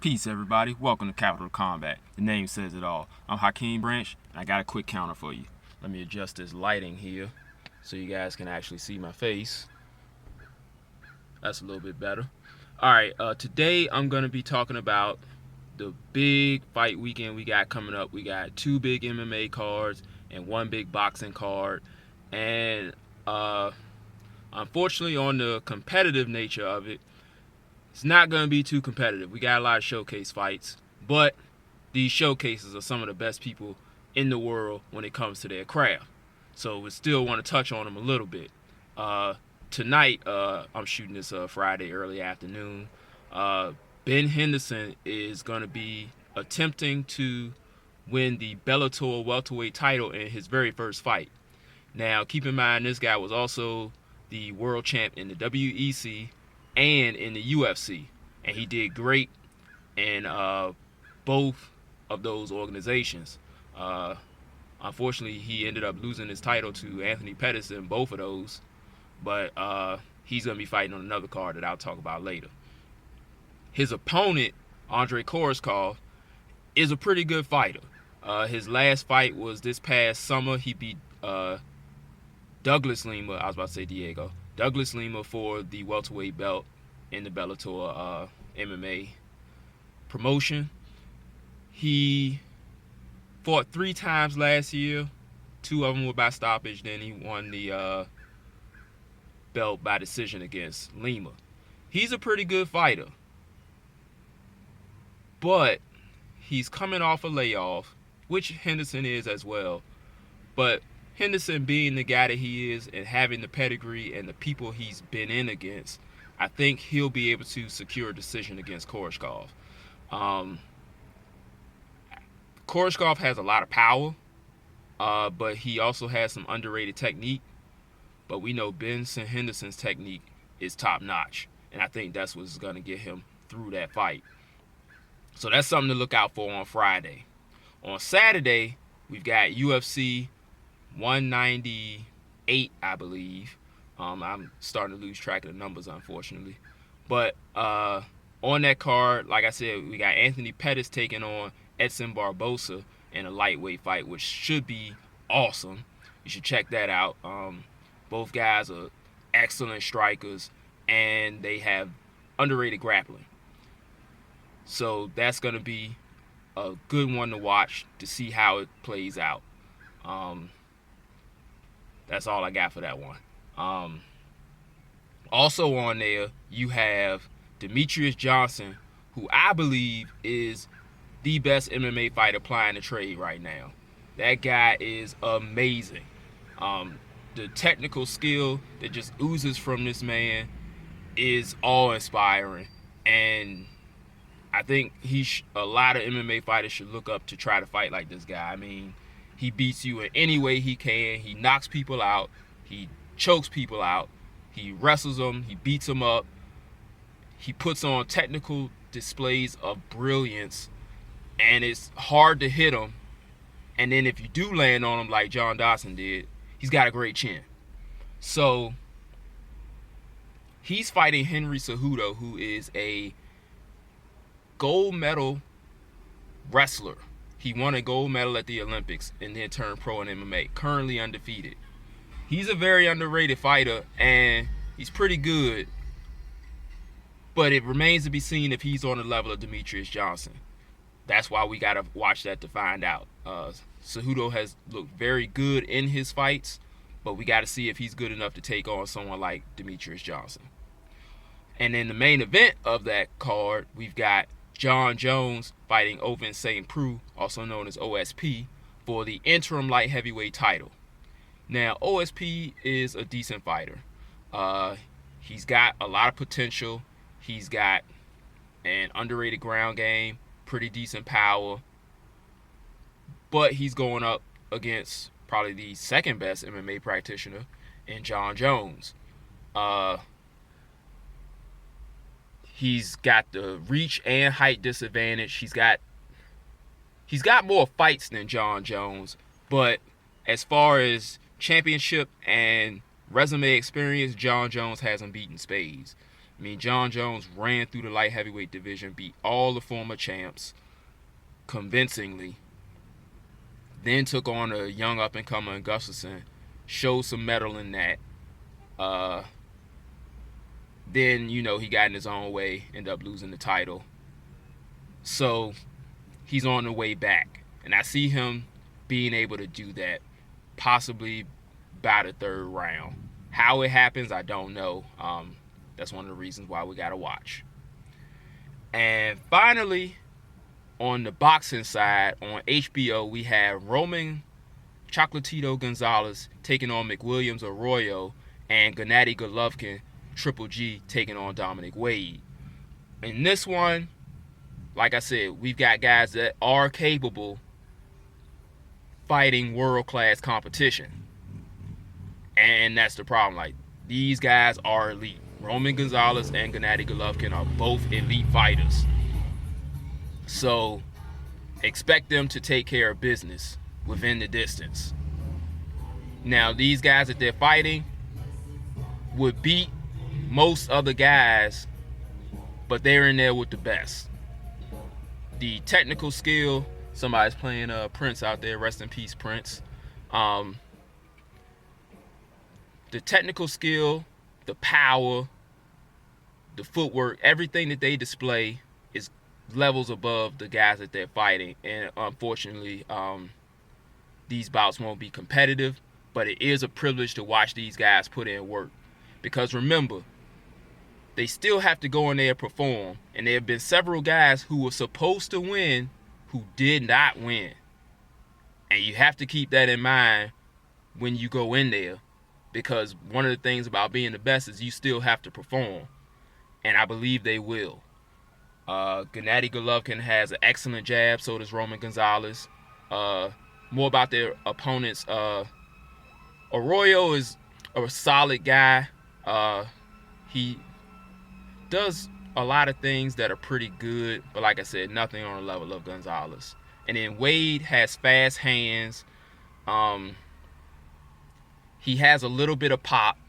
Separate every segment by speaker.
Speaker 1: Peace, everybody. Welcome to Capital Combat. The name says it all. I'm Hakeem Branch, and I got a quick counter for you. Let me adjust this lighting here so you guys can actually see my face. That's a little bit better. All right, today I'm going to be talking about the big fight weekend we got coming up. We got 2 big MMA cards and 1 big boxing card. And unfortunately, on the competitive nature of it, it's not going to be too competitive. We got a lot of showcase fights, but these showcases are some of the best people in the world when it comes to their craft. So we still want to touch on them a little bit. Tonight, I'm shooting this Friday early afternoon. Ben Henderson is going to be attempting to win the Bellator welterweight title in his very first fight. Now, keep in mind, this guy was also the world champ in the WEC and in the UFC, and he did great in both of those organizations. Unfortunately, he ended up losing his title to Anthony Pettis in both of those, but he's going to be fighting on another card that I'll talk about later. His opponent, Andrei Koreshkov, is a pretty good fighter. His last fight was this past summer. He beat Douglas Lima. I was about to say Diego. Douglas Lima for the welterweight belt in the Bellator MMA promotion. He fought 3 times last year. 2 of them were by stoppage. Then he won the belt by decision against Lima. He's a pretty good fighter, but he's coming off a layoff, which Henderson is as well. But Henderson being the guy that he is and having the pedigree and the people he's been in against, I think he'll be able to secure a decision against Koreshkov. Koreshkov has a lot of power, but he also has some underrated technique. But we know Benson Henderson's technique is top-notch, and I think that's what's going to get him through that fight. So that's something to look out for on Friday. On Saturday, we've got UFC 198, I believe. I'm starting to lose track of the numbers, unfortunately. But on that card, like I said, we got Anthony Pettis taking on Edson Barbosa in a lightweight fight, which should be awesome. You should check that out. Both guys are excellent strikers, and they have underrated grappling. So that's going to be a good one to watch to see how it plays out. That's all I got for that one. Also on there, you have Demetrius Johnson, who I believe is the best MMA fighter applying the trade right now. That guy is amazing. The technical skill that just oozes from this man is awe-inspiring, and I think a lot of MMA fighters should look up to try to fight like this guy. I mean, he beats you in any way he can. He knocks people out. He chokes people out. He wrestles them. He beats them up. He puts on technical displays of brilliance, and it's hard to hit him. And then if you do land on him like John Dodson did, he's got a great chin. So he's fighting Henry Cejudo, who is a gold medal wrestler. He won a gold medal at the Olympics and then turned pro in MMA, currently undefeated. He's a very underrated fighter, and he's pretty good, but it remains to be seen if he's on the level of Demetrius Johnson. That's why we got to watch that to find out. Cejudo has looked very good in his fights, but we got to see if he's good enough to take on someone like Demetrius Johnson. And in the main event of that card, we've got John Jones fighting Ovince St. Preux, also known as OSP, for the interim light heavyweight title. Now, OSP is a decent fighter. He's got a lot of potential. He's got an underrated ground game, pretty decent power. But he's going up against probably the second best MMA practitioner in John Jones. He's got the reach and height disadvantage. He's got more fights than John Jones, but as far as championship and resume experience, John Jones has him beaten spades. I mean, John Jones ran through the light heavyweight division, beat all the former champs convincingly, then took on a young up-and-comer Gustafsson, showed some mettle in that. Then, you know, he got in his own way, ended up losing the title. So he's on the way back. And I see him being able to do that, possibly by the third round. How it happens, I don't know. That's one of the reasons why we got to watch. And finally, on the boxing side, on HBO, we have Roman Chocolatito Gonzalez taking on McWilliams Arroyo, and Gennady Golovkin, Triple G, taking on Dominic Wade. In this one, like I said, we've got guys that are capable fighting world-class competition. And that's the problem. Like, these guys are elite. Roman Gonzalez and Gennady Golovkin are both elite fighters. So expect them to take care of business within the distance. Now, these guys that they're fighting would beat most other guys, but they're in there with the best. The technical skill, somebody's playing Prince out there, rest in peace, Prince. The technical skill, the power, the footwork, everything that they display is levels above the guys that they're fighting. And unfortunately, these bouts won't be competitive, but it is a privilege to watch these guys put in work. Because remember, they still have to go in there and perform. And there have been several guys who were supposed to win who did not win. And you have to keep that in mind when you go in there. Because one of the things about being the best is you still have to perform. And I believe they will. Gennady Golovkin has an excellent jab. So does Roman Gonzalez. More about their opponents. Arroyo is a solid guy. He does a lot of things that are pretty good, but like I said, nothing on the level of Gonzalez. And then Wade has fast hands. He has a little bit of pop.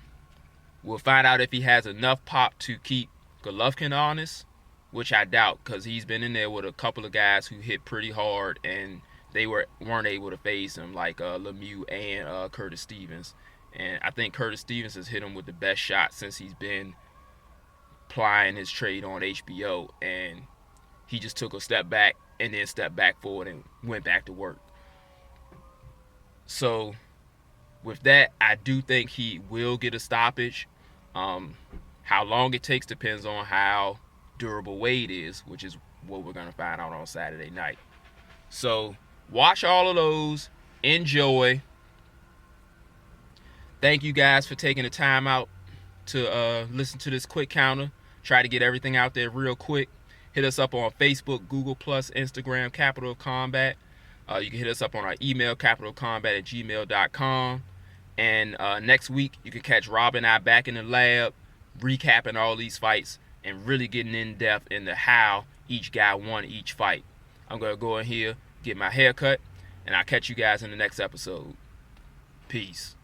Speaker 1: We'll find out if he has enough pop to keep Golovkin honest, which I doubt, because he's been in there with a couple of guys who hit pretty hard and they weren't able to phase him, like Lemieux and Curtis Stevens. And I think Curtis Stevens has hit him with the best shot since he's been plying his trade on HBO, and he just took a step back and then stepped back forward and went back to work. So with that, I do think he will get a stoppage. How long it takes depends on how durable Wade is, which is what we're going to find out on Saturday night. So watch all of those. Enjoy. Thank you guys for taking the time out to listen to this quick counter. Try to get everything out there real quick. Hit us up on Facebook, Google+, Instagram, Capital Combat. You can hit us up on our email, capitalcombat@gmail.com. And next week, you can catch Rob and I back in the lab, recapping all these fights and really getting in depth into how each guy won each fight. I'm going to go in here, get my hair cut, and I'll catch you guys in the next episode. Peace.